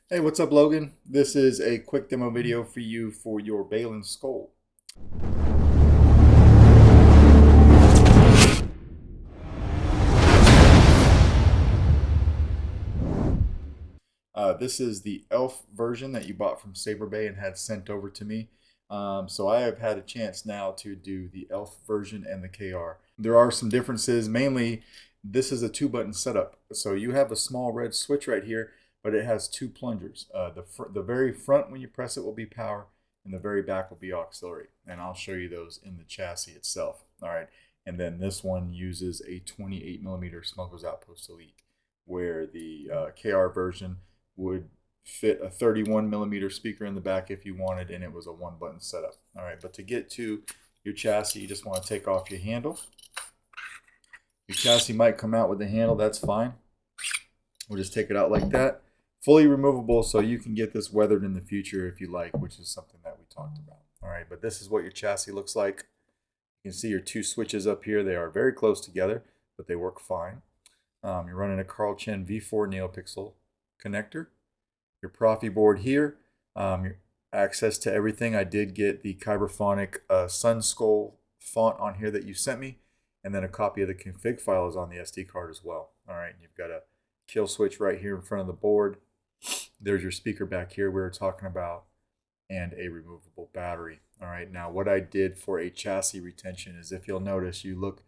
Hey, what's up, Logan? This is a quick demo video for you for your Baylan Skoll. This is the elf version that you bought from Saber Bay and had sent over to me. So I have had a chance now to do the elf version and the KR. There are some differences. Mainly, this is a 2-button setup. So you have a small red switch right here, but it has 2 plungers. The very front, when you press it, will be power, and the very back will be auxiliary. And I'll show you those in the chassis itself. All right. And then this one uses a 28mm Smuggler's Outpost Elite, where the KR version would fit a 31mm speaker in the back if you wanted, and it was a 1-button setup. All right, but to get to your chassis, you just want to take off your handle. Your chassis might come out with the handle, that's fine. We'll just take it out like that. Fully removable, so you can get this weathered in the future if you like, which is something that we talked about. All right, but this is what your chassis looks like. You can see your 2 switches up here. They are very close together, but they work fine. You're running a Carl Chen V4 Neopixel connector. Your Proffie board here. Your access to everything. I did get the Kyberphonic Sun Skoll font on here that you sent me, and then a copy of the config file is on the SD card as well. All right, you've got a kill switch right here in front of the board. There's your speaker back here we were talking about, and a removable battery. All right, now what I did for a chassis retention is, if you'll notice, you look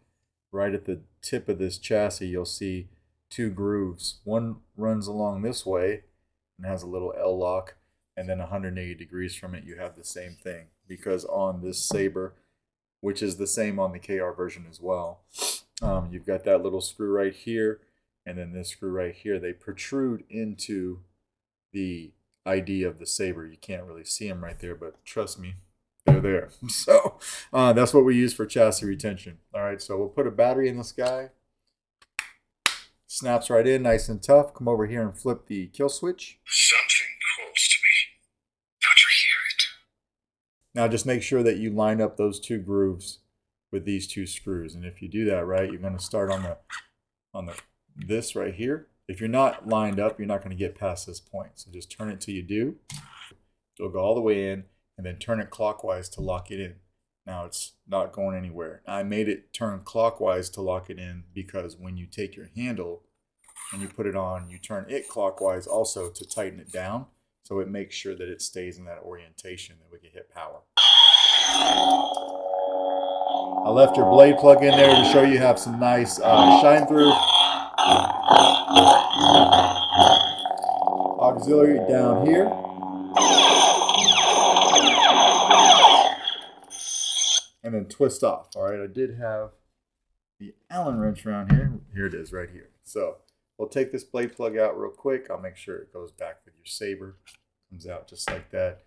right at the tip of this chassis, you'll see 2 grooves. One runs along this way and has a little L lock, and then 180 degrees from it you have the same thing, because on this Saber, which is the same on the KR version as well, you've got that little screw right here, and then this screw right here. They protrude into the ID of the Saber. You can't really see them right there, but trust me, they're there. So that's what we use for chassis retention. All right, so we'll put a battery in this guy. Snaps right in, nice and tough. Come over here and flip the kill switch. Something calls to me. Don't you hear it? Now just make sure that you line up those 2 grooves with these 2 screws. And if you do that right, you're going to start on this right here. If you're not lined up, you're not going to get past this point. So just turn it till you do. It'll go all the way in, and then turn it clockwise to lock it in. Now it's not going anywhere. I made it turn clockwise to lock it in because when you take your handle and you put it on, you turn it clockwise also to tighten it down, so it makes sure that it stays in that orientation that we can hit power. I left your blade plug in there to show you have some nice shine through. Auxiliary down here. And then twist off. All right, I did have the Allen wrench around here. Here it is right here. So we'll take this blade plug out real quick. I'll make sure it goes back with your Saber. Comes out just like that.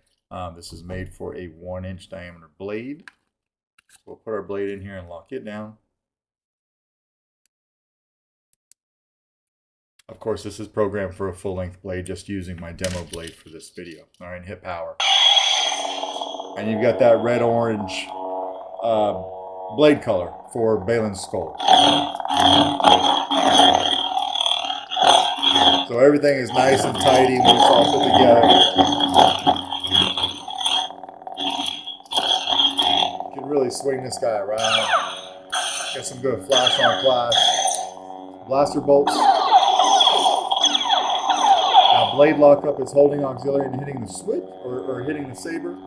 This is made for a 1-inch diameter blade. So we'll put our blade in here and lock it down. Of course, this is programmed for a full-length blade, just using my demo blade for this video. All right, and hit power. And you've got that red-orange blade color for Baylan Skoll. So everything is nice and tidy when it's all put together. You can really swing this guy around. Get some good flash on flash. Blaster bolts. Now blade lockup is holding auxiliary and hitting the switch, or hitting the Saber. You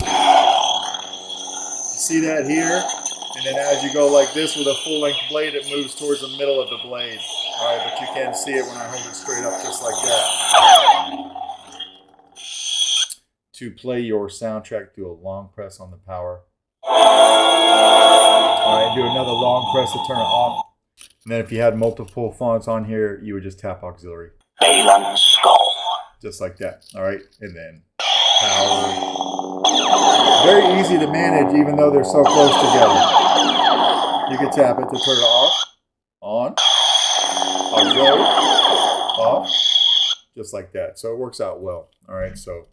see that here? And then as you go like this with a full-length blade, it moves towards the middle of the blade. All right, but you can't see it when I hold it straight up just like that. To play your soundtrack, do a long press on the power. All right, do another long press to turn it off. And then if you had multiple fonts on here, you would just tap auxiliary. Baylan Skoll. Just like that. All right, and then power. Very easy to manage, even though they're so close together. You can tap it to turn it off, on, auxiliary, off, just like that. So it works out well. All right, so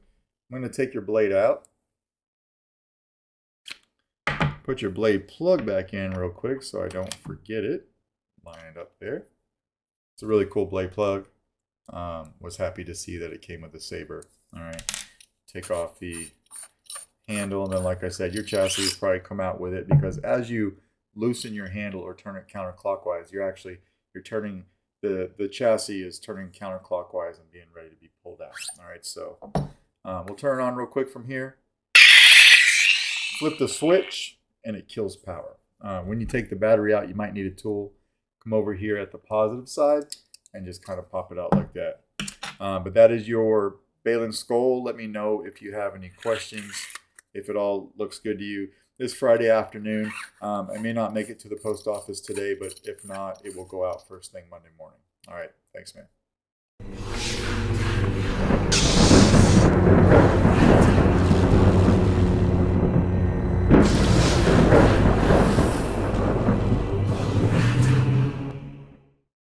I'm going to take your blade out. Put your blade plug back in real quick so I don't forget it. Line it up there. It's a really cool blade plug. Was happy to see that it came with a saber. All right, take off the handle, and then like I said, your chassis will probably come out with it, because as you loosen your handle or turn it counterclockwise, you're turning the chassis is turning counterclockwise and being ready to be pulled out. All right, so we'll turn it on real quick from here. Flip the switch and it kills power. When you take the battery out, you might need a tool. Come over here at the positive side and just kind of pop it out like that. But that is your Baylan Skoll. Let me know if you have any questions, if it all looks good to you. This Friday afternoon, I may not make it to the post office today, but if not, it will go out first thing Monday morning. All right, thanks, man.